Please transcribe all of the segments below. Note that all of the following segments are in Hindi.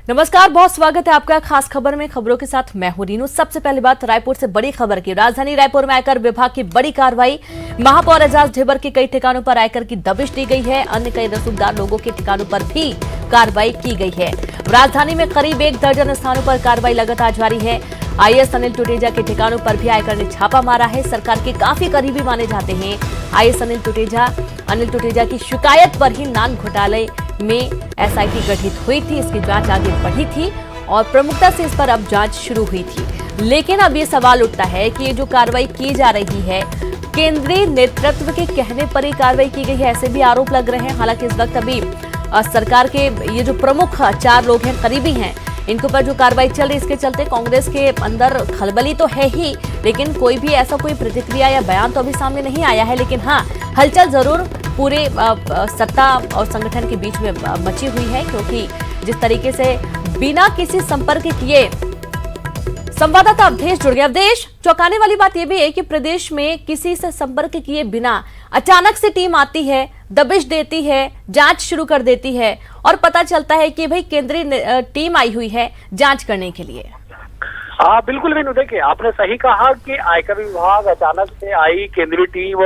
नमस्कार, बहुत स्वागत है आपका खास खबर में। खबरों के साथ मैं हूं रीनू। सबसे पहली बात रायपुर से बड़ी खबर की। राजधानी रायपुर में आयकर विभाग की बड़ी कार्रवाई। महापौर एजाज ढेबर के कई ठिकानों पर आयकर की दबिश दी गई है। अन्य कई रसूखदार लोगों के ठिकानों पर भी कार्रवाई की गई है। राजधानी में करीब 1 दर्जन स्थानों पर कार्रवाई लगातार जारी है। आईएएस अनिल टुटेजा के ठिकानों पर भी आयकर ने छापा मारा है। सरकार के काफी करीबी माने जाते हैं आईएएस अनिल टुटेजा की शिकायत पर ही नान घोटाले में एसआईटी गठित हुई थी। इसकी जांच आगे बढ़ी थी और प्रमुखता से इस पर अब जांच शुरू हुई थी। लेकिन अब ये सवाल उठता है कि ये जो कार्रवाई की जा रही है, केंद्रीय नेतृत्व के कहने पर ही कार्रवाई की गई है, ऐसे भी आरोप लग रहे हैं। हालांकि इस वक्त अभी सरकार के ये जो प्रमुख 4 लोग हैं, करीबी हैं, इनके ऊपर जो कार्रवाई चल रही है, इसके चलते कांग्रेस के अंदर खलबली तो है ही, लेकिन कोई भी ऐसा कोई प्रतिक्रिया या बयान तो अभी सामने नहीं आया है। लेकिन हाँ, हलचल जरूर पूरे सत्ता और संगठन के बीच में मची हुई है, क्योंकि जिस तरीके से बिना किसी संपर्क किए संवाददाता अवधेश जुड़ गया। अवधेश, चौंकाने वाली बात यह भी है कि प्रदेश में किसी से संपर्क किए बिना अचानक से टीम आती है, दबिश देती है, जांच शुरू कर देती है और पता चलता है कि भाई केंद्रीय टीम आई हुई है जांच करने के लिए। हाँ बिल्कुल रीनू, देखिए आपने सही कहा कि आयकर विभाग अचानक से आई, केंद्रीय टीम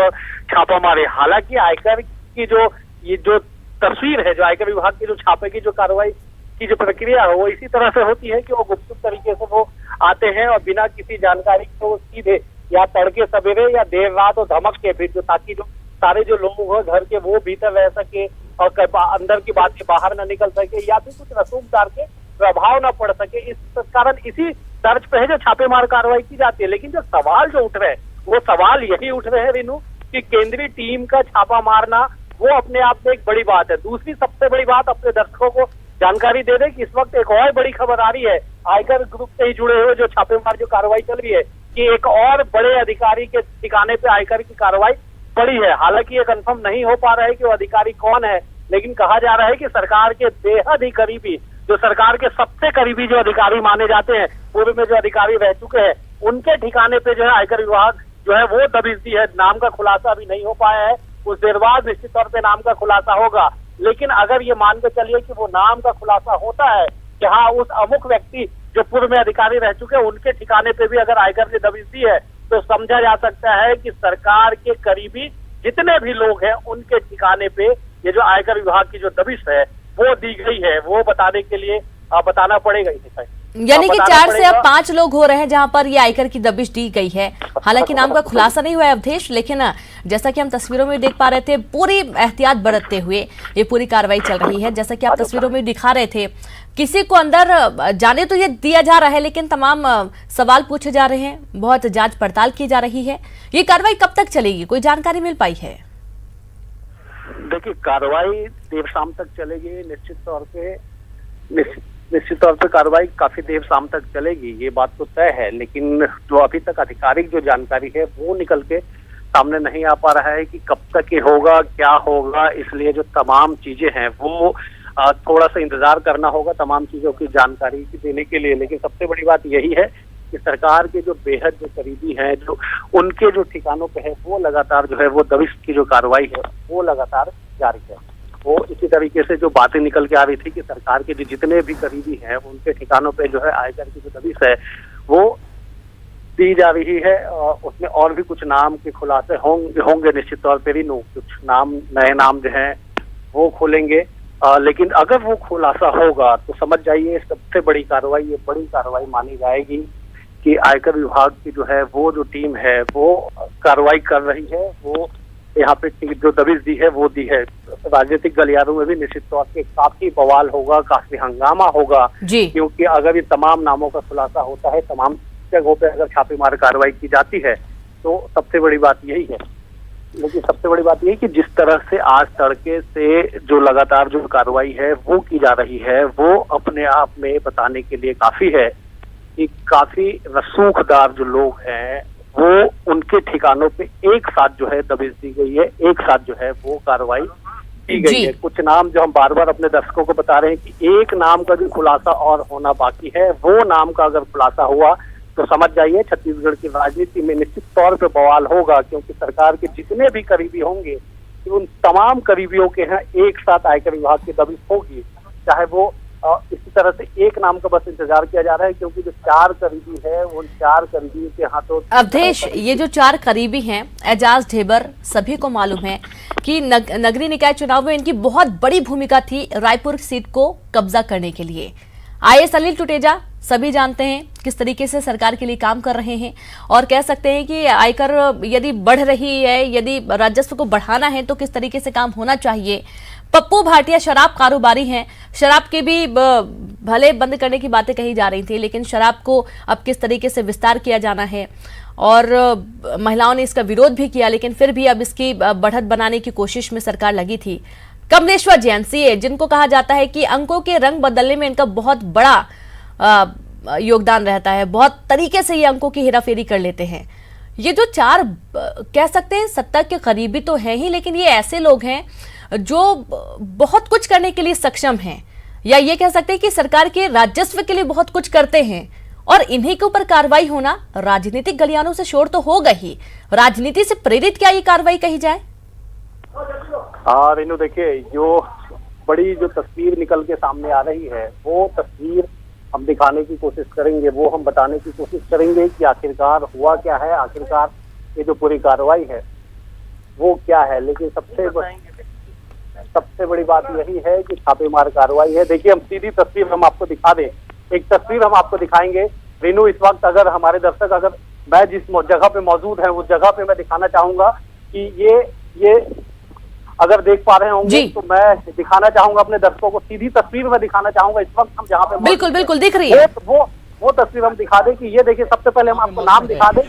छापा मारे। हालांकि आयकर की जो तस्वीर है, जो आयकर विभाग की जो छापे की जो कार्रवाई की जो प्रक्रिया है, वो इसी तरह से होती है कि वो गुप्त तरीके से वो आते हैं और बिना किसी जानकारी को सीधे या तड़के सवेरे या देर रात और धमक के भी, जो ताकि जो सारे जो लोग हैं घर के वो भीतर रह सके और अंदर की बातें बाहर न निकल सके या फिर कुछ रसूखदार के प्रभाव न पड़ सके। इस कारण इसी तर्ज पे है जो छापेमार कार्रवाई की जाती है। लेकिन जो सवाल जो उठ रहे हैं, वो सवाल यही उठ रहे हैं रीनू कि केंद्रीय टीम का छापा मारना वो अपने आप में एक बड़ी बात है। दूसरी सबसे बड़ी बात, अपने दर्शकों को जानकारी दे दें कि इस वक्त एक और बड़ी खबर आ रही है आयकर ग्रुप से ही जुड़े हुए जो छापेमार जो कार्रवाई चल रही है कि एक और बड़े अधिकारी के ठिकाने पे आयकर की कार्रवाई पड़ी है। हालांकि ये कंफर्म नहीं हो पा रहा है कि वो अधिकारी कौन है, लेकिन कहा जा रहा है कि सरकार के बेहद ही करीबी, जो सरकार के सबसे करीबी जो अधिकारी माने जाते हैं, पूर्व में जो अधिकारी रह चुके हैं, उनके ठिकाने पे जो है आयकर विभाग जो है वो दबिश दी है। नाम का खुलासा अभी नहीं हो पाया है, कुछ देर बाद निश्चित तौर पे नाम का खुलासा होगा। लेकिन अगर ये मान के चलिए कि वो नाम का खुलासा होता है कि हाँ, उस अमुक व्यक्ति जो पूर्व में अधिकारी रह चुके हैं, उनके ठिकाने पे भी अगर आयकर ने दबिश दी है, तो समझा जा सकता है कि सरकार के करीबी जितने भी लोग हैं, उनके ठिकाने पे ये जो आयकर विभाग की जो दबिश है वो दी गई है। वो बताने के लिए बताना पड़ेगा इसे, यानी कि 4 से अब 5 लोग हो रहे हैं जहां पर ये आयकर की दबिश दी गई है। हालांकि नाम का खुलासा नहीं हुआ है अवधेश, लेकिन जैसा कि हम तस्वीरों में देख पा रहे थे, पूरी एहतियात बरतते हुए ये पूरी कार्रवाई चल रही है। जैसा कि आप तस्वीरों में दिखा रहे थे, किसी को अंदर जाने तो ये दिया जा रहा है, लेकिन तमाम सवाल पूछे जा रहे हैं, बहुत जांच पड़ताल की जा रही है। ये कार्रवाई कब तक चलेगी, कोई जानकारी मिल पाई है? देखिए, कार्रवाई देर शाम तक चलेगी। निश्चित तौर पे कार्रवाई काफी देर शाम तक चलेगी, ये बात तो तय है। लेकिन जो अभी तक आधिकारिक जो जानकारी है वो निकल के सामने नहीं आ पा रहा है कि कब तक ये होगा, क्या होगा। इसलिए जो तमाम चीजें हैं वो थोड़ा सा इंतजार करना होगा तमाम चीजों की जानकारी देने के लिए। लेकिन सबसे बड़ी बात यही है कि सरकार के जो बेहद जो करीबी हैं, जो उनके जो ठिकानों पे है, वो लगातार जो है वो दबिश की जो कार्रवाई है वो लगातार जारी है। वो इसी तरीके से जो बातें निकल के आ रही थी कि सरकार के जो जितने भी करीबी हैं, उनके ठिकानों पे जो है आयकर की जो दबिश है वो दी जा रही है। उसमें और भी कुछ नाम के खुलासे होंगे निश्चित तौर पर। कुछ नए नाम जो हैं वो खोलेंगे। लेकिन अगर वो खुलासा होगा तो समझ जाइए सबसे बड़ी कार्रवाई, ये बड़ी कार्रवाई मानी जाएगी कि आयकर विभाग की जो है वो जो टीम है वो कार्रवाई कर रही है। वो यहाँ पे जो दबिश दी है वो दी है। राजनीतिक गलियारों में भी निश्चित तौर पे काफी बवाल होगा, काफी हंगामा होगा, क्योंकि अगर ये तमाम नामों का खुलासा होता है, तमाम जगहों पे अगर छापेमार कार्रवाई की जाती है, तो सबसे बड़ी बात यही है। लेकिन सबसे बड़ी बात यही कि जिस तरह से आज तड़के से जो लगातार जो कार्रवाई है वो की जा रही है, वो अपने आप में बताने के लिए काफी है कि काफी रसूखदार जो लोग हैं वो उनके ठिकानों पे एक साथ जो है दबिश दी गई है, एक साथ जो है वो कार्रवाई की गई है। कुछ नाम जो हम बार बार अपने दर्शकों को बता रहे हैं कि एक नाम का जो खुलासा और होना बाकी है, वो नाम का अगर खुलासा हुआ तो समझ जाइए छत्तीसगढ़ की राजनीति में निश्चित तौर पे बवाल होगा। क्योंकि सरकार के जितने भी करीबी होंगे, उन तमाम करीबियों के यहाँ एक साथ आयकर विभाग की दबिश होगी, चाहे वो इसी तरह से एक नाम का बस इंतजार किया जा रहा है, क्योंकि जो 4 करीबी है वो 4 करीबियों के हाथों। अवधेश, ये जो 4 करीबी हैं, एजाज ढेबर, सभी को मालूम है कि नगरीय निकाय चुनाव में इनकी बहुत बड़ी भूमिका थी रायपुर सीट को कब्जा करने के लिए। आईएएस अनिल टुटेजा सभी जानते हैं किस तरीके से सरकार के लिए काम कर रहे हैं, और कह सकते हैं कि आयकर यदि बढ़ रही है, यदि राजस्व को बढ़ाना है तो किस तरीके से काम होना चाहिए। पप्पू भाटिया शराब कारोबारी हैं, शराब के भी भले बंद करने की बातें कही जा रही थी, लेकिन शराब को अब किस तरीके से विस्तार किया जाना है, और महिलाओं ने इसका विरोध भी किया, लेकिन फिर भी अब इसकी बढ़त बनाने की कोशिश में सरकार लगी थी। कमलेश्वर जैन सीए, जिनको कहा जाता है कि अंकों के रंग बदलने में इनका बहुत बड़ा योगदान रहता है, बहुत तरीके से ये अंकों की हेराफेरी कर लेते हैं। ये जो 4 कह सकते हैं सत्ता के करीबी तो है ही, लेकिन ये ऐसे लोग हैं जो बहुत कुछ करने के लिए सक्षम हैं, या ये कह सकते हैं कि सरकार के राजस्व के लिए बहुत कुछ करते हैं, और इन्हीं के ऊपर कार्रवाई होना राजनीतिक गलियानों से शोर तो होगा ही। राजनीति से प्रेरित क्या ये कार्रवाई कही जाए? रेनू, देखिए, जो बड़ी जो तस्वीर निकल के सामने आ रही है वो तस्वीर हम दिखाने की कोशिश करेंगे, वो हम बताने की कोशिश करेंगे कि आखिरकार हुआ क्या है, आखिरकार ये जो पूरी कार्रवाई है वो क्या है। लेकिन सबसे बड़ी बात यही है कि छापेमार कार्रवाई है। देखिए, हम सीधी तस्वीर हम आपको दिखा दें, एक तस्वीर हम आपको दिखाएंगे रेनू। इस वक्त अगर हमारे दर्शक, अगर मैं जिस जगह पे मौजूद है उस जगह पे मैं दिखाना चाहूंगा कि ये अगर देख पा रहे होंगे तो मैं दिखाना चाहूंगा अपने दर्शकों को, सीधी तस्वीर में दिखाना चाहूंगा इस वक्त हम जहाँ पे बिल्कुल दिख रही है वो तस्वीर हम दिखा दें कि ये देखिए, सबसे पहले हम आपको नाम दिखा दें,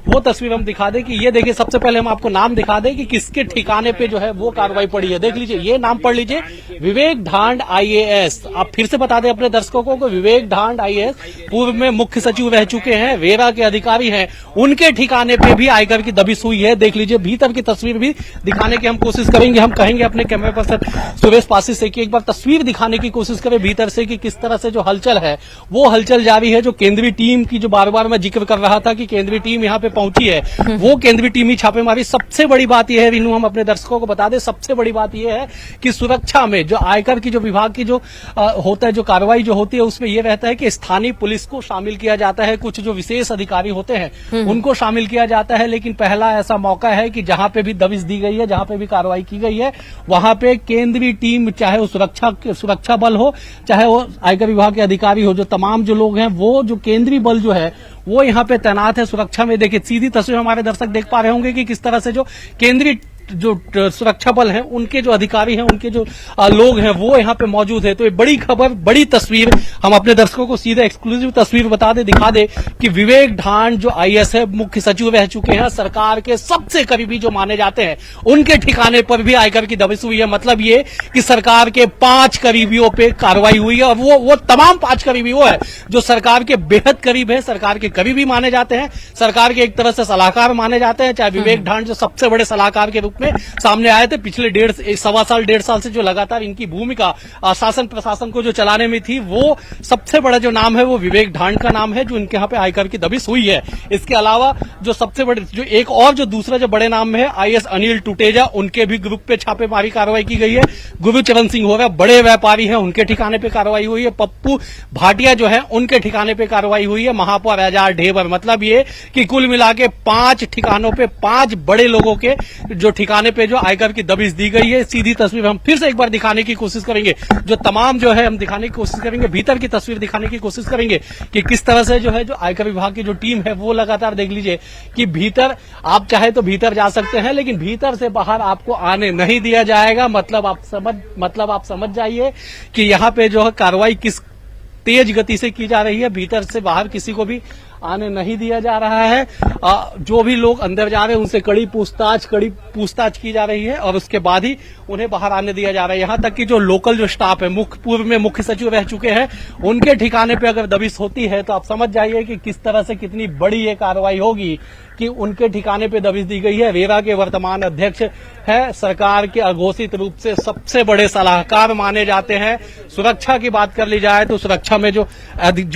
वो तस्वीर हम दिखा दें कि ये देखिए, सबसे पहले हम आपको नाम दिखा दें कि किसके ठिकाने पे जो है वो कार्रवाई पड़ी है। देख लीजिए, ये नाम पढ़ लीजिए, विवेक ढांड आईएएस। आप फिर से बता दें अपने दर्शकों को, विवेक ढांड आईएएस पूर्व में मुख्य सचिव रह चुके हैं, रेरा के अधिकारी हैं, उनके ठिकाने पे भी आयकर की दबिश हुई है। देख लीजिए, भीतर की तस्वीर भी दिखाने की हम कोशिश करेंगे। हम कहेंगे अपने कैमरे पर्सन सुरेश पासी से कि एक बार तस्वीर दिखाने की कोशिश करें भीतर से कि किस तरह से जो हलचल है वो हलचल जारी है। जो केंद्रीय टीम की जो बार बार मैं जिक्र कर रहा था कि केंद्रीय टीम यहाँ पे पहुंची है, वो केंद्रीय टीम ही छापेमारी। सबसे बड़ी बात यह है रीनू, हम अपने दर्शकों को बता दें, सबसे बड़ी बात यह है कि सुरक्षा में जो आयकर की जो विभाग की जो होता है, जो कार्रवाई जो होती है, उसमें यह रहता है कि स्थानीय पुलिस को शामिल किया जाता है, कुछ जो विशेष अधिकारी होते हैं उनको शामिल किया जाता है। लेकिन पहला ऐसा मौका है कि जहां पे भी दबिश दी गई है, जहां पे भी कार्रवाई की गई है, वहां पे केंद्रीय टीम, चाहे वो सुरक्षा बल हो, चाहे वो आयकर विभाग के अधिकारी हो, जो तमाम जो लोग हैं, वो जो केंद्रीय बल जो है वो यहाँ पे तैनात है सुरक्षा में। देखिए, सीधी तस्वीर हमारे दर्शक देख पा रहे होंगे कि किस तरह से जो केंद्रीय जो सुरक्षा बल हैं, उनके जो अधिकारी हैं, उनके जो लोग हैं, वो यहाँ पे मौजूद है। तो ये बड़ी खबर, बड़ी तस्वीर हम अपने दर्शकों को सीधे एक्सक्लूसिव तस्वीर बता दे, दिखा दे कि विवेक ढांड जो आईएएस है, मुख्य सचिव रह चुके हैं, सरकार के सबसे करीबी जो माने जाते हैं, उनके ठिकाने पर भी आयकर की दबिश हुई है। मतलब ये कि सरकार के 5 करीबियों पे कार्रवाई हुई है, और वो तमाम 5 करीबी वो है जो सरकार के बेहद करीब है, सरकार के करीबी माने जाते हैं, सरकार के एक तरह से सलाहकार माने जाते हैं। चाहे विवेक ढांड जो सबसे बड़े सलाहकार के रूप में सामने आए थे, पिछले 1.5 साल से जो लगातार इनकी भूमिका शासन प्रशासन को जो चलाने में थी, वो सबसे बड़ा जो नाम है वो विवेक ढांड का नाम है, जो इनके यहाँ पे आयकर की दबिश हुई है। इसके अलावा जो सबसे बड़े, जो एक और जो दूसरा जो बड़े नाम है, आईएएस अनिल टुटेजा, उनके भी ग्रुप पे छापेमारी कार्रवाई की गई है। गुरुचरण सिंह हो गया, बड़े व्यापारी हैं, उनके ठिकाने पे कार्रवाई हुई है। पप्पू भाटिया जो है, उनके ठिकाने पे कार्रवाई हुई है। महापौर एजाज ढेबर, मतलब ये कि कुल मिला के 5 ठिकानों पे 5 बड़े लोगों के जो ठिकाने पे जो आयकर की दबिश दी गई है। सीधी तस्वीर हम फिर से एक बार दिखाने की कोशिश करेंगे, जो तमाम जो है हम दिखाने की कोशिश करेंगे, भीतर की तस्वीर दिखाने की कोशिश करेंगे कि किस तरह से जो है जो आयकर विभाग की जो टीम है वो लगातार, देख लीजिए कि भीतर आप चाहे तो भीतर जा सकते हैं, लेकिन भीतर से बाहर आपको आने नहीं दिया जाएगा। मतलब आप समझ जाइए कि यहाँ पे जो है कार्रवाई किस तेज गति से की जा रही है। भीतर से बाहर किसी को भी आने नहीं दिया जा रहा है। जो भी लोग अंदर जा रहे हैं उनसे कड़ी पूछताछ की जा रही है, और उसके बाद ही उन्हें बाहर आने दिया जा रहा है। यहाँ तक कि जो लोकल जो स्टाफ है, पूर्व में मुख्य सचिव रह चुके हैं, उनके ठिकाने पे अगर दबिश होती है तो आप समझ जाइए कि किस तरह से कितनी बड़ी ये कार्रवाई होगी कि उनके ठिकाने पे दबिश दी गई है। रेरा के वर्तमान अध्यक्ष है, सरकार के अघोषित रूप से सबसे बड़े सलाहकार माने जाते हैं। सुरक्षा की बात कर ली जाए तो सुरक्षा में जो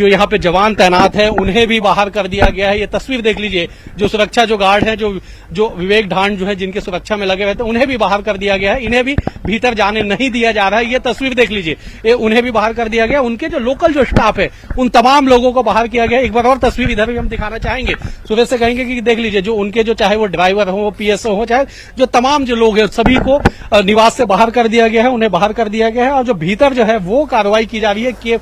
यहाँ पे जवान तैनात है, उन्हें भी बाहर कर दिया गया है। ये तस्वीर देख लीजिए, जो सुरक्षा जो गार्ड हैं, जो विवेक ढांड जो है जिनके सुरक्षा में लगे हुए थे, उन्हें भी बाहर कर दिया गया है। इन्हें भी भीतर जाने नहीं दिया जा रहा है। ये तस्वीर देख लीजिए, ये उन्हें भी बाहर कर दिया गया। उनके जो लोकल जो स्टाफ है उन तमाम लोगों को बाहर किया गया। एक बार और तस्वीर इधर भी हम दिखाना चाहेंगे। सुबह से कहेंगे कि देख लीजिए, जो उनके जो चाहे वो ड्राइवर हो, पीएसओ हो, चाहे जो तमाम जो लोग हैं, सभी को निवास से बाहर कर दिया गया है, उन्हें बाहर कर दिया गया है। और जो भीतर जो है वो कार्रवाई की जा रही है कि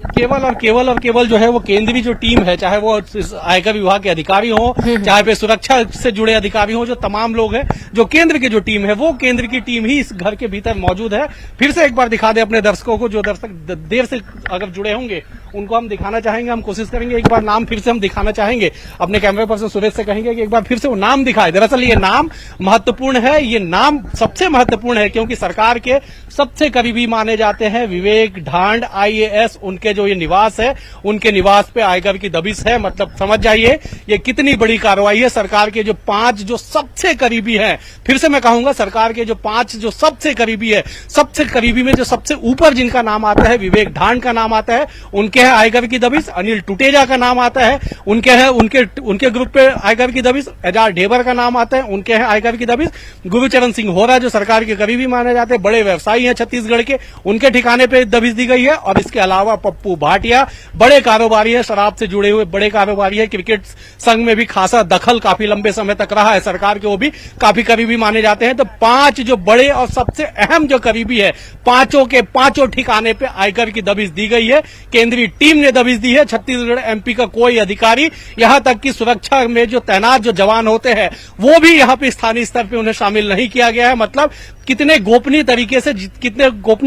केवल और केवल जो है वो केंद्रीय जो टीम है, चाहे वो आयकर विभाग के अधिकारी हो, चाहे पे सुरक्षा से जुड़े अधिकारी हो, जो तमाम लोग हैं, जो केंद्र की जो टीम है, वो केंद्र की टीम ही इस घर के भीतर मौजूद है। फिर से एक बार दिखा दे अपने दर्शकों को, जो दर्शक देर से अगर जुड़े होंगे उनको हम दिखाना चाहेंगे, हम कोशिश करेंगे एक बार नाम फिर से हम दिखाना चाहेंगे। अपने कैमरे पर्सन सुरेश से कहेंगे कि एक बार फिर से वो नाम दिखाए। दरअसल ये नाम महत्वपूर्ण है, ये नाम सबसे महत्वपूर्ण है क्योंकि सरकार के सबसे करीबी माने जाते हैं विवेक ढांड IAS। उनके जो ये निवास है, उनके निवास पे आयकर की दबिश है। मतलब समझ जाइए ये कितनी बड़ी कार्रवाई है। सरकार के जो 5 जो सबसे करीबी हैं, फिर से मैं कहूंगा सरकार के जो 5 जो सबसे करीबी है, सबसे करीबी में जो सबसे ऊपर जिनका नाम आता है, विवेक ढांड का नाम आता है, उनके है आयकर की दबिश। अनिल टुटेजा का नाम आता है, उनके है उनके ग्रुप पे आयकर की दबिश। एजाज ढेबर का नाम आता है, उनके है आयकर की दबिश। गुरुचरण सिंह होरा जो सरकार के करीबी माने जाते हैं, बड़े व्यवसायी हैं छत्तीसगढ़ के, उनके ठिकाने पे दबिश दी गई है। और इसके अलावा पप्पू भाटिया बड़े कारोबारी है, शराब से जुड़े हुए बड़े कारोबारी है, क्रिकेट संघ में भी खासा दखल काफी लंबे समय तक रहा है सरकार के, वो भी काफी करीबी माने जाते हैं। तो 5 जो बड़े और सबसे अहम जो करीबी है, पांचों के पांचों ठिकाने पे आयकर की दबिश दी गई है। केंद्रीय टीम ने दबिश दी है। छत्तीसगढ़ MP का कोई अधिकारी, यहां तक कि सुरक्षा में जो तैनात जो जवान होते हैं, वो भी यहां पे स्थानीय स्तर पे उन्हें शामिल नहीं किया गया है। मतलब कितने गोपनीय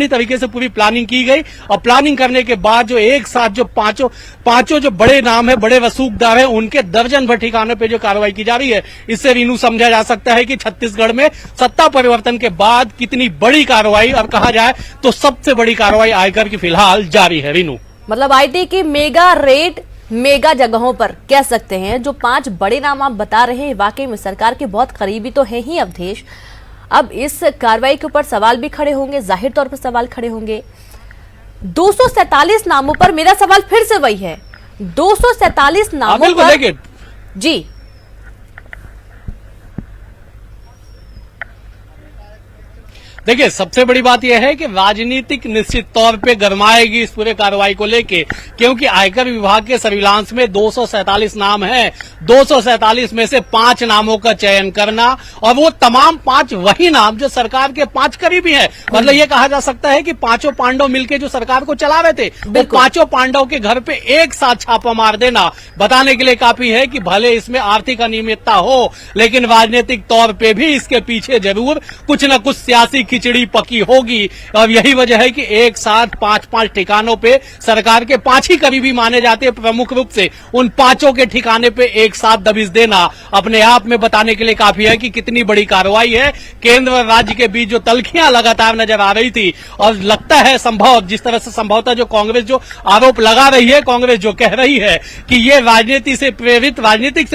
तरीके से पूरी प्लानिंग की गई। और प्लानिंग करने के बाद जो एक साथ जो पांचों जो बड़े नाम है, बड़े वसूखदार है, उनके दर्जन भर ठिकानों पे जो कार्रवाई की जा रही है, इससे रीनू समझा जा सकता है कि छत्तीसगढ़ में सत्ता परिवर्तन के बाद कितनी बड़ी कार्रवाई, और कहा जाए तो सबसे बड़ी कार्रवाई आयकर की फिलहाल जारी है। रीनू, मतलब IT की मेगा रेड मेगा जगहों पर कह सकते हैं। जो 5 बड़े नाम आप बता रहे हैं, वाकई में सरकार के बहुत करीबी तो है ही अवधेश। अब इस कार्रवाई के ऊपर सवाल भी खड़े होंगे, जाहिर तौर पर सवाल खड़े होंगे। 247 नामों पर मेरा सवाल फिर से वही है, 247 नामों पर जी देखिए, सबसे बड़ी बात यह है कि राजनीतिक निश्चित तौर पे गरमाएगी इस पूरे कार्रवाई को लेके, क्योंकि आयकर विभाग के सर्विलांस में 247 नाम हैं। 247 में से 5 नामों का चयन करना, और वो तमाम 5 वही नाम जो सरकार के 5 करीबी हैं। मतलब ये कहा जा सकता है कि पांचों पांडव मिलके जो सरकार को चला रहे थे, वो पांचों पांडव के घर पे एक साथ छापा मार देना बताने के लिए काफी है कि भले इसमें आर्थिक अनियमितता हो, लेकिन राजनीतिक तौर पे भी इसके पीछे जरूर कुछ न कुछ सियासी खिचड़ी पकी होगी। और यही वजह है कि एक साथ 5-5 ठिकानों पे सरकार के 5 ही करीबी माने जाते हैं प्रमुख रूप से, उन 5 के ठिकाने पे एक साथ दबिश देना अपने आप में बताने के लिए काफी है कि कितनी बड़ी कार्रवाई है। केंद्र और राज्य के बीच जो तलखियां लगातार नजर आ रही थी, और लगता है संभव, जिस तरह से संभवतः जो कांग्रेस जो आरोप लगा रही है, कांग्रेस जो कह रही है कि ये राजनीतिक से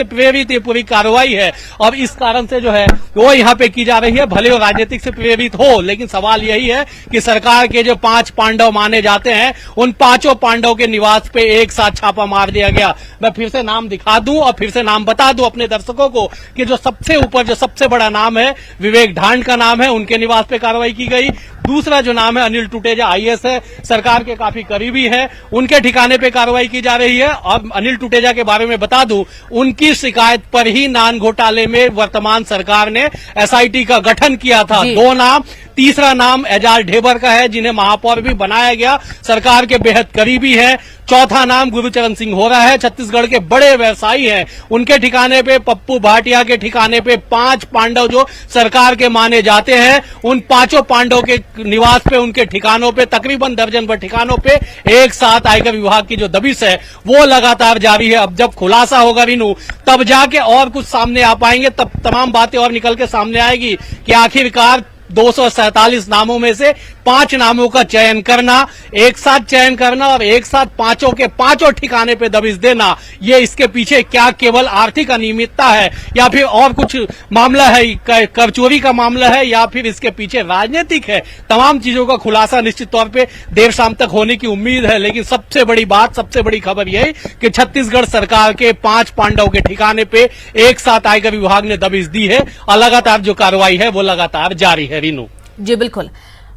प्रेरित ये पूरी कार्रवाई है, और इस कारण से जो है वो यहाँ पे की जा रही है। भले वो राजनीतिक से प्रेरित हो, लेकिन सवाल यही है कि सरकार के जो 5 पांडव माने जाते हैं, उन 5 पांडव के निवास पे एक साथ छापा मार दिया गया। मैं फिर से नाम दिखा दूं और फिर से नाम बता दूं अपने दर्शकों को कि जो सबसे ऊपर जो सबसे बड़ा नाम है, विवेक ढांड का नाम है, उनके निवास पे कार्रवाई की गई। दूसरा जो नाम है अनिल टुटेजा IAS है, सरकार के काफी करीबी है, उनके ठिकाने पे कार्रवाई की जा रही है। और अनिल टुटेजा के बारे में बता दूं, उनकी शिकायत पर ही नान घोटाले में वर्तमान सरकार ने SIT का गठन किया था। 2 नाम, तीसरा नाम एजाज ढेबर का है, जिन्हें महापौर भी बनाया गया, सरकार के बेहद करीबी है। चौथा नाम गुरुचरण सिंह होरा है, छत्तीसगढ़ के बड़े व्यवसायी हैं, उनके ठिकाने पे पप्पू भाटिया के ठिकाने पे 5 पांडव जो सरकार के माने जाते हैं, उन 5 पांडव के निवास पे, उनके ठिकानों पे, तकरीबन दर्जन भर ठिकानों पे एक साथ आयकर विभाग की जो दबिश है वो लगातार जारी है। अब जब खुलासा होगा रीनू, तब जाके और कुछ सामने आ पाएंगे, तब तमाम बातें और निकल के सामने आएगी कि आखिरकार 247 नामों में से 5 नामों का चयन करना, एक साथ चयन करना और एक साथ पांचों के पांचों ठिकाने पे दबिश देना, ये इसके पीछे क्या केवल आर्थिक अनियमितता है या फिर और कुछ मामला है, कर चोरी का मामला है या फिर इसके पीछे राजनीतिक है, तमाम चीजों का खुलासा निश्चित तौर पे देर शाम तक होने की उम्मीद है। लेकिन सबसे बड़ी बात, सबसे बड़ी खबर यह है कि छत्तीसगढ़ सरकार के 5 पांडव के ठिकाने पे एक साथ आयकर विभाग ने दबिश दी है और लगातार जो कार्रवाई है वो लगातार जारी है। रीनू जी बिल्कुल।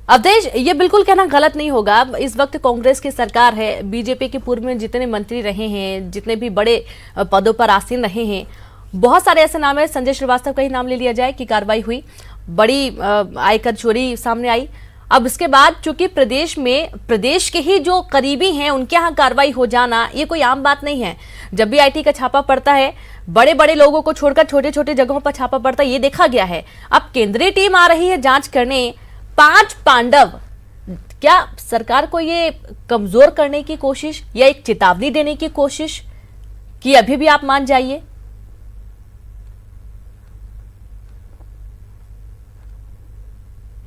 अवधेश, ये बिल्कुल कहना गलत नहीं होगा, इस वक्त कांग्रेस की सरकार है, बीजेपी के पूर्व में जितने मंत्री रहे हैं, जितने भी बड़े पदों पर आसीन रहे हैं, बहुत सारे ऐसे नाम है, संजय श्रीवास्तव का ही नाम ले लिया जाए कि कार्रवाई हुई, बड़ी आयकर चोरी सामने आई। अब इसके बाद चूंकि प्रदेश के ही जो करीबी हैं उनके यहाँ कार्रवाई हो जाना ये कोई आम बात नहीं है। जब भी आईटी का छापा पड़ता है, बड़े बड़े लोगों को छोड़कर छोटे छोटे जगहों पर छापा पड़ता है, ये देखा गया है। अब केंद्रीय टीम आ रही है जांच करने, 5 पांडव, क्या सरकार को ये कमजोर करने की कोशिश या एक चेतावनी देने की कोशिश कि अभी भी आप मान जाइए?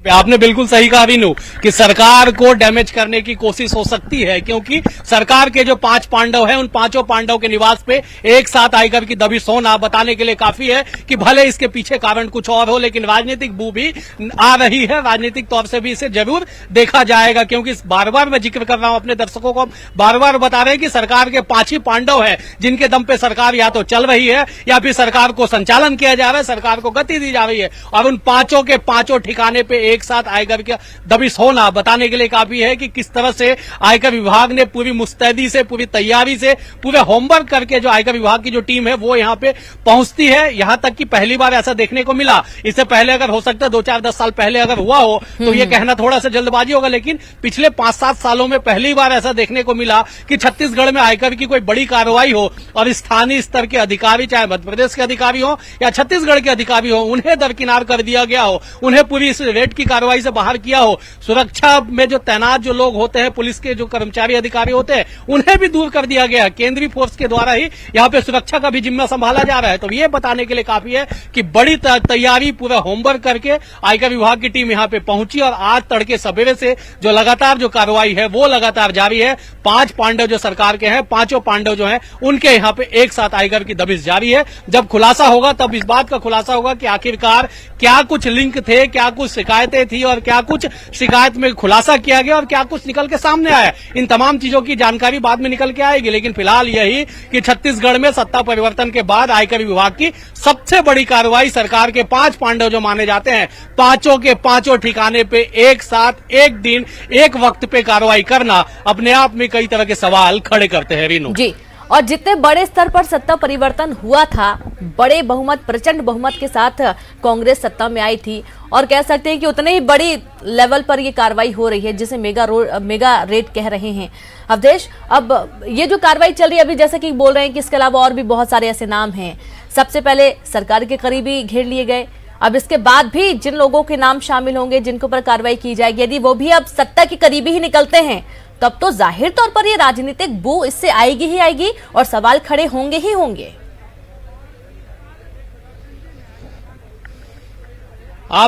आपने बिल्कुल सही कहा वीनू कि सरकार को डैमेज करने की कोशिश हो सकती है, क्योंकि सरकार के जो 5 पांडव हैं उन 5 पांडव के निवास पे एक साथ आयकर की दबिश होना बताने के लिए काफी है कि भले इसके पीछे कारण कुछ और हो, लेकिन राजनीतिक बू भी आ रही है, राजनीतिक तौर से भी इसे जरूर देखा जाएगा। क्योंकि बार बार मैं जिक्र कर रहा हूं, अपने दर्शकों को बार बार बता रहे हैं कि सरकार के 5 ही पांडव है जिनके दम पे सरकार या तो चल रही है या फिर सरकार को संचालन किया जा रहा है, सरकार को गति दी जा रही है। और उन 5 के 5 ठिकाने पे एक साथ आयकर का दबिश होना बताने के लिए काफी है कि किस तरह से आयकर विभाग ने पूरी मुस्तैदी से, पूरी तैयारी से, पूरे होमवर्क करके जो आयकर विभाग की जो टीम है वो यहां पे पहुंचती है। यहां तक कि पहली बार ऐसा देखने को मिला, इससे पहले अगर हो सकता है 2-4-10 साल पहले अगर हुआ हो तो ये कहना थोड़ा सा जल्दबाजी होगा, लेकिन पिछले 5-7 सालों में पहली बार ऐसा देखने को मिला कि छत्तीसगढ़ में आयकर की कोई बड़ी कार्रवाई हो और स्थानीय स्तर के अधिकारी, चाहे मध्य प्रदेश के अधिकारी हो या छत्तीसगढ़ के अधिकारी हो, उन्हें दरकिनार कर दिया गया हो, उन्हें पूरी इस रेड की कार्रवाई से बाहर किया हो। सुरक्षा में जो तैनात जो लोग होते हैं, पुलिस के जो कर्मचारी अधिकारी होते हैं, उन्हें भी दूर कर दिया गया। केंद्रीय फोर्स के द्वारा ही यहां पे सुरक्षा का भी जिम्मा संभाला जा रहा है। तो ये बताने के लिए काफी है कि बड़ी तैयारी, पूरा होमवर्क करके आयकर विभाग की टीम यहां पे पहुंची और आज तड़के सवेरे से जो लगातार जो कार्रवाई है वो लगातार जारी है। 5 पांडव जो सरकार के हैं, 5 पांडव जो हैं उनके यहां पे एक साथ आयकर की दबिश जारी है। जब खुलासा होगा तब इस बात का खुलासा होगा कि आखिरकार क्या कुछ लिंक थे, क्या कुछ शिकायतें थी और क्या कुछ शिकायत में खुलासा किया गया और क्या कुछ निकल के सामने आया। इन तमाम चीजों की जानकारी बाद में निकल के आएगी, लेकिन फिलहाल यही कि छत्तीसगढ़ में सत्ता परिवर्तन के बाद आयकर विभाग की सबसे बड़ी कार्रवाई, सरकार के 5 पांडव जो माने जाते हैं, 5 के 5 ठिकाने पे एक साथ, एक दिन, एक वक्त पे कार्रवाई करना अपने आप में कई तरह के सवाल खड़े करते हैं। रीनू जी, और जितने बड़े स्तर पर सत्ता परिवर्तन हुआ था, बड़े बहुमत, प्रचंड बहुमत के साथ कांग्रेस सत्ता में आई थी और कह सकते हैं कि उतने ही बड़ी लेवल पर ये कार्रवाई हो रही है जिसे मेगा रेड कह रहे हैं। अवधेश, अब ये जो कार्रवाई चल रही है अभी, जैसा कि बोल रहे हैं कि इसके अलावा और भी बहुत सारे ऐसे नाम हैं, सबसे पहले सरकार के करीबी घेर लिए गए, अब इसके बाद भी जिन लोगों के नाम शामिल होंगे जिनके ऊपर कार्रवाई की जाएगी, यदि वो भी अब सत्ता के करीबी ही निकलते हैं तब तो जाहिर तौर पर ये राजनीतिक बू इससे आएगी ही आएगी और सवाल खड़े होंगे ही होंगे।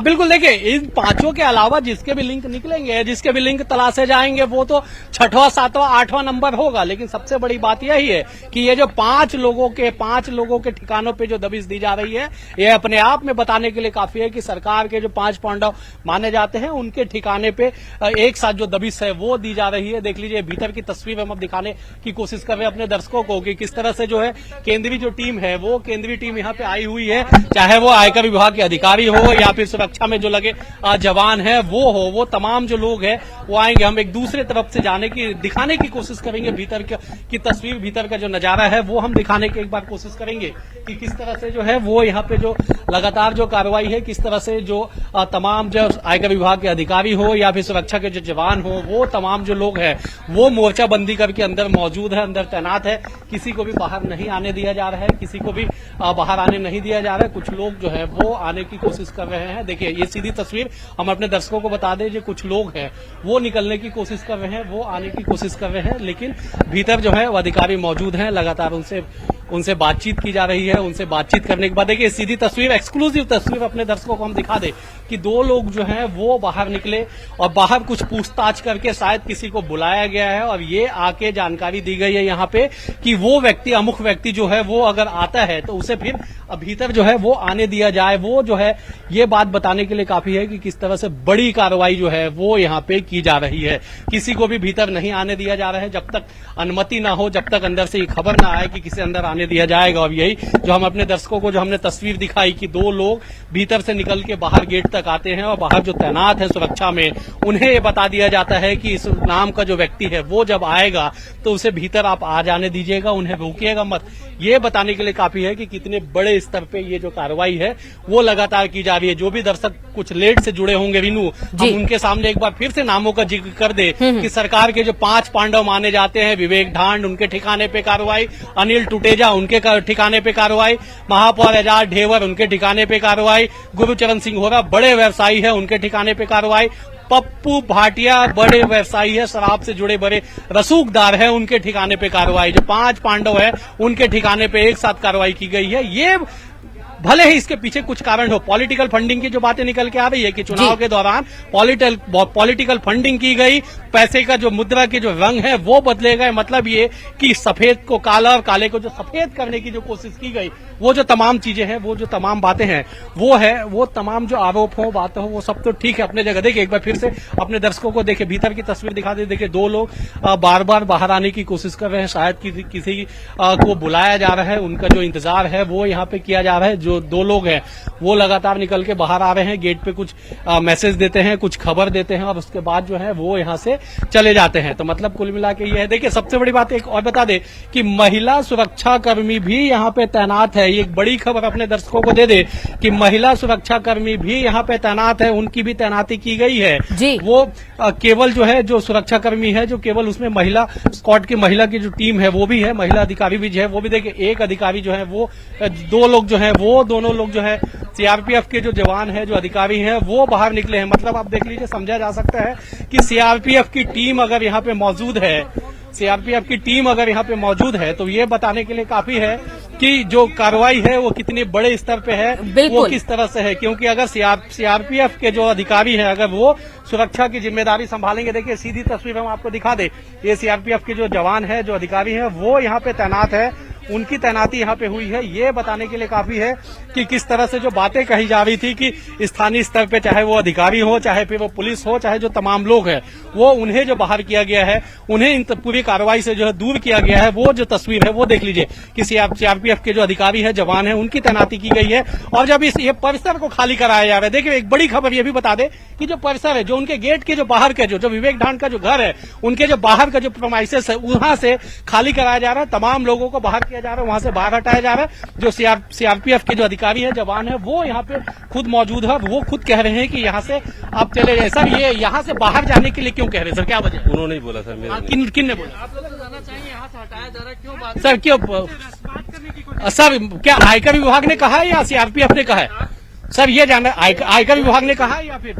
बिल्कुल, देखिए इन 5 के अलावा जिसके भी लिंक निकलेंगे, जिसके भी लिंक तलाशे जाएंगे, वो तो 6वां, 7वां, 8वां नंबर होगा। लेकिन सबसे बड़ी बात यही है कि ये जो 5 लोगों के ठिकानों पे जो दबिश दी जा रही है, ये अपने आप में बताने के लिए काफी है कि सरकार के जो 5 पांडव माने जाते हैं उनके ठिकाने पे एक साथ जो दबिश है वो दी जा रही है। देख लीजिए भीतर की तस्वीर हम अब दिखाने की कोशिश कर रहे हैं अपने दर्शकों को कि किस तरह से जो है केंद्रीय जो टीम है वो केंद्रीय टीम यहाँ पे आई हुई है, चाहे वो आयकर विभाग के अधिकारी हो या फिर सुरक्षा में जो लगे जवान है वो तमाम जो लोग हैं वो आएंगे। हम एक दूसरे तरफ से जाने की, दिखाने की कोशिश करेंगे, भीतर की तस्वीर, भीतर का जो नजारा है वो हम दिखाने की एक बार कोशिश करेंगे कि किस तरह से जो है वो यहाँ पे जो लगातार जो कार्रवाई है, किस तरह से जो तमाम जो आयकर विभाग के अधिकारी हो या फिर सुरक्षा के जो जवान हो, वो तमाम जो लोग हैं वो मोर्चाबंदी करके अंदर मौजूद है, अंदर तैनात है। किसी को भी बाहर नहीं आने दिया जा रहा है, किसी को भी बाहर आने नहीं दिया जा रहा है। कुछ लोग जो है वो आने की कोशिश कर रहे हैं। देखिए ये सीधी तस्वीर हम अपने दर्शकों को बता दें, जो कुछ लोग हैं वो निकलने की कोशिश कर रहे हैं, वो आने की कोशिश कर रहे हैं, लेकिन भीतर जो है वो अधिकारी मौजूद हैं, लगातार उनसे उनसे बातचीत की जा रही है। उनसे बातचीत करने के बाद देखिए सीधी तस्वीर, एक्सक्लूसिव तस्वीर अपने दर्शकों को हम दिखा दे कि दो लोग जो हैं वो बाहर निकले और बाहर कुछ पूछताछ करके शायद किसी को बुलाया गया है और ये आके जानकारी दी गई है यहाँ पे कि वो व्यक्ति, अमुक व्यक्ति जो है वो अगर आता है तो उसे फिर भीतर जो है वो आने दिया जाए। वो जो है ये बात बताने के लिए काफी है कि किस तरह से बड़ी कार्रवाई जो है वो यहाँ पे की जा रही है। किसी को भी भीतर नहीं आने दिया जा रहा है जब तक अनुमति ना हो, जब तक अंदर से ये खबर ना आए कि किसी अंदर आने दिया जाएगा। और यही जो हम अपने दर्शकों को जो हमने तस्वीर दिखाई कि दो लोग भीतर से निकल के बाहर गेट तक आते हैं और बाहर जो तैनात है सुरक्षा में उन्हें ये बता दिया जाता है कि इस नाम का जो व्यक्ति है वो जब आएगा तो उसे भीतर आप आ जाने दीजिएगा, उन्हें रोकिएगा मत। ये बताने के लिए काफी है कि कितने बड़े स्तर पे ये जो कार्रवाई है वो लगातार की जा रही है। जो भी दर्शक कुछ लेट से जुड़े होंगे रीनू, हम उनके सामने एक बार फिर से नामों का जिक्र कर दे कि सरकार के जो 5 पांडव माने जाते हैं, विवेक ढांड उनके ठिकाने पे कार्रवाई, अनिल टुटेजा उनके ठिकाने पे कार्रवाई, महापौर एजाज ढेबर उनके ठिकाने पे कार्रवाई, गुरुचरण सिंह होरा बड़े व्यवसायी है उनके ठिकाने पे कार्रवाई, पप्पू भाटिया बड़े व्यवसायी है, शराब से जुड़े बड़े रसूखदार है, उनके ठिकाने पे कार्रवाई। जो 5 पांडव है उनके ठिकाने पे एक साथ कार्रवाई की गई है। ये भले ही इसके पीछे कुछ कारण हो, पॉलिटिकल फंडिंग की जो बातें निकल के आ रही है कि चुनाव के दौरान पॉलिटिकल फंडिंग की गई, पैसे का जो मुद्रा के जो रंग है वो बदले गए, मतलब ये कि सफेद को काला और काले को जो सफेद करने की जो कोशिश की गई, वो जो तमाम चीजें हैं, वो जो तमाम बातें हैं, वो तमाम जो आरोप हो, बातें हो, वो सब तो ठीक है अपने जगह। देखिए एक बार फिर से अपने दर्शकों को देखिए भीतर की तस्वीर दिखा दे। देखिए दो लोग बार बार बाहर आने की कोशिश कर रहे हैं, शायद किसी को बुलाया जा रहा है, उनका जो इंतजार है वो यहाँ पे किया जा रहा है। जो 2 लोग हैं वो लगातार निकल के बाहर आ रहे हैं, गेट पे कुछ मैसेज देते हैं, कुछ खबर देते हैं और उसके बाद जो है वो यहाँ से चले जाते हैं। तो मतलब कुल मिला के ये है। देखिए सबसे बड़ी बात एक और बता दे कि महिला सुरक्षा कर्मी भी यहाँ पे तैनात है। ये एक बड़ी खबर अपने दर्शकों को दे दे कि महिला सुरक्षा कर्मी भी यहाँ पे तैनात है, उनकी भी तैनाती की गई है जी। वो केवल जो है जो सुरक्षा कर्मी है, जो केवल उसमें महिला स्क्वाड की महिला की जो टीम है वो भी है, महिला अधिकारी भी जो है वो भी। देखिए एक अधिकारी जो है वो 2 लोग जो है वो दोनों लोग जो है सीआरपीएफ के जो जवान है, जो अधिकारी हैं वो बाहर निकले हैं। मतलब आप देख लीजिए, समझा जा सकता है कि सीआरपीएफ की टीम अगर यहाँ पे मौजूद है, सीआरपीएफ की टीम अगर यहाँ पे मौजूद है तो ये बताने के लिए काफी है कि जो कार्रवाई है वो कितने बड़े स्तर पे है, वो किस तरह से है। क्योंकि अगर सीआरपीएफ के जो अधिकारी हैं अगर वो सुरक्षा की जिम्मेदारी संभालेंगे, देखिए सीधी तस्वीर हम आपको दिखा दे, ये सीआरपीएफ के जो जवान है, जो अधिकारी हैं वो यहाँ पे तैनात है, उनकी तैनाती यहाँ पे हुई है। ये बताने के लिए काफी है कि किस तरह से जो बातें कही जा रही थी कि स्थानीय स्तर पे चाहे वो अधिकारी हो, चाहे फिर वो पुलिस हो, चाहे जो तमाम लोग हैं वो उन्हें जो बाहर किया गया है, उन्हें इन पूरी कार्रवाई से जो है दूर किया गया है। वो जो तस्वीर है वो देख लीजिए कि सीआरपीएफ के जो अधिकारी है, जवान है, उनकी तैनाती की गई है और जब ये परिसर को खाली कराया जा रहा है। देखिए एक बड़ी खबर ये भी बता दे कि जो परिसर है, जो उनके गेट के जो बाहर के जो विवेक ढांड का जो घर है, उनके जो बाहर का जो प्रेमाइसेस है वहां से खाली कराया जा रहा है, तमाम लोगों को बाहर किया जा रहा है, वहां से बाहर हटाया जा रहा है। जो सीआरपीएफ के जो अधिकारी है, जवान है, वो यहाँ पे खुद मौजूद है, वो खुद कह रहे हैं कि यहाँ से आप चले जाए। सर ये यहाँ से बाहर जाने के लिए क्यों कह रहे हैं सर, क्या वजह? उन्होंने ही बोला सर, किन ने बोला? आप लोग जाना चाहिए, यहाँ से हटाया जा रहा है, क्यों बात सर, क्यों सर? क्या आयकर विभाग ने कहा है या सीआरपीएफ ने कहा है सर? ये जाना आयकर विभाग ने कहा है या फिर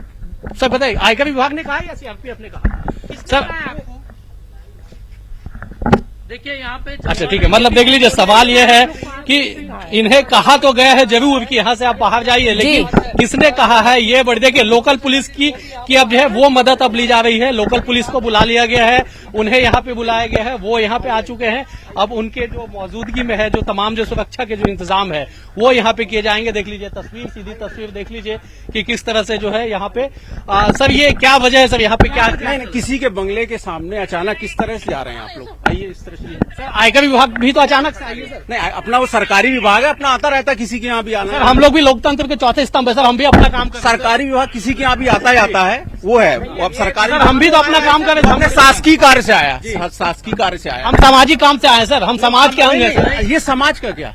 सर बताइए, आयकर विभाग ने कहा है या सीआरपीएफ ने कहा सर? देखिए यहाँ पे अच्छा ठीक है, मतलब देख लीजिए सवाल यह है कि इन्हें कहा तो गया है जरूर कि यहाँ से आप बाहर जाइए, लेकिन किसने कहा है ये बड़ी। देखिए लोकल पुलिस की अब जो है वो मदद अब ली जा रही है, लोकल पुलिस को बुला लिया गया है, उन्हें यहाँ पे बुलाया गया है, वो यहाँ पे आ चुके हैं। अब उनके जो मौजूदगी में है, जो तमाम जो सुरक्षा के जो इंतजाम है वो यहाँ पे किए जाएंगे। देख लीजिए तस्वीर, सीधी तस्वीर देख लीजिए कि किस तरह से जो है यहाँ पे सर ये क्या वजह है सर, यहाँ पे क्या नहीं, किसी के बंगले के सामने अचानक किस तरह से जा रहे हैं आप लोग? आइए इस तरह से। सर आयकर विभाग भी तो अचानक से आइए सर। नहीं, अपना वो सरकारी विभाग है, अपना आता रहता है, किसी के यहाँ भी आना। सर हम लोग भी लोकतंत्र के चौथे स्तंभ है सर, हम भी अपना काम कर। सरकारी विभाग किसी के यहाँ भी आता ही आता है, वो है वो। अब सरकारी हम भी तो अपना काम करें, हमने शासकीय कार्य से आया, शासकीय कार्य से आया, हम सामाजिक काम से आए सर, हम समाज के होंगे सर। ये समाज का क्या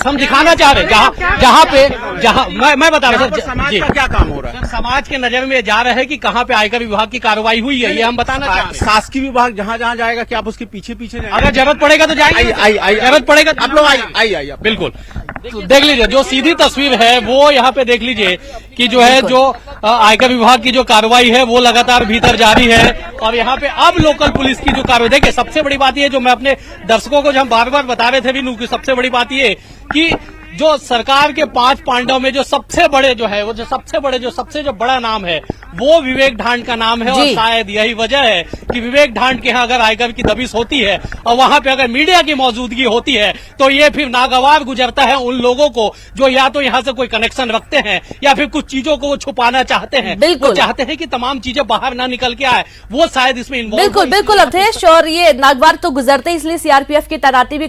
हम दिखाना चाह रहे हैं जहाँ मैं बता रहा हूँ समाज का क्या काम हो रहा है। समाज के नजर में जा रहा है कि कहाँ पे आयकर विभाग की कार्रवाई हुई है, ये हम बताना चाह रहे हैं। शासकीय विभाग जहाँ जहाँ जाएगा क्या आप उसके पीछे पीछे अगर जरूरत पड़ेगा तो जाएंगे, जरूरत पड़ेगा आप लोग आइए बिल्कुल। तो देख लीजिए जो सीधी तस्वीर है वो यहाँ पे देख लीजिए कि जो है जो आयकर विभाग की जो कार्रवाई है वो लगातार भीतर जारी है और यहाँ पे अब लोकल पुलिस की जो कार्रवाई, देखिए सबसे बड़ी बात ये जो मैं अपने दर्शकों को जो हम बार बार बता रहे थे भी कि सबसे बड़ी बात ये कि जो सरकार के 5 पांडव में जो सबसे बड़े जो है वो जो सबसे बड़ा नाम है वो विवेक ढांड का नाम है और शायद यही वजह है कि विवेक ढांड के यहाँ अगर आयकर की दबिश होती है और वहां पे अगर मीडिया की मौजूदगी होती है तो ये फिर नागवार गुजरता है उन लोगों को जो या तो यहाँ से कोई कनेक्शन रखते हैं या फिर कुछ चीजों को वो छुपाना चाहते हैं। वो चाहते हैं कि तमाम चीजें बाहर ना निकल के आए, वो शायद इसमें इन्वॉल्व। बिल्कुल अवधेश, और ये नागवार तो गुजरते इसलिए सीआरपीएफ की तैनाती भी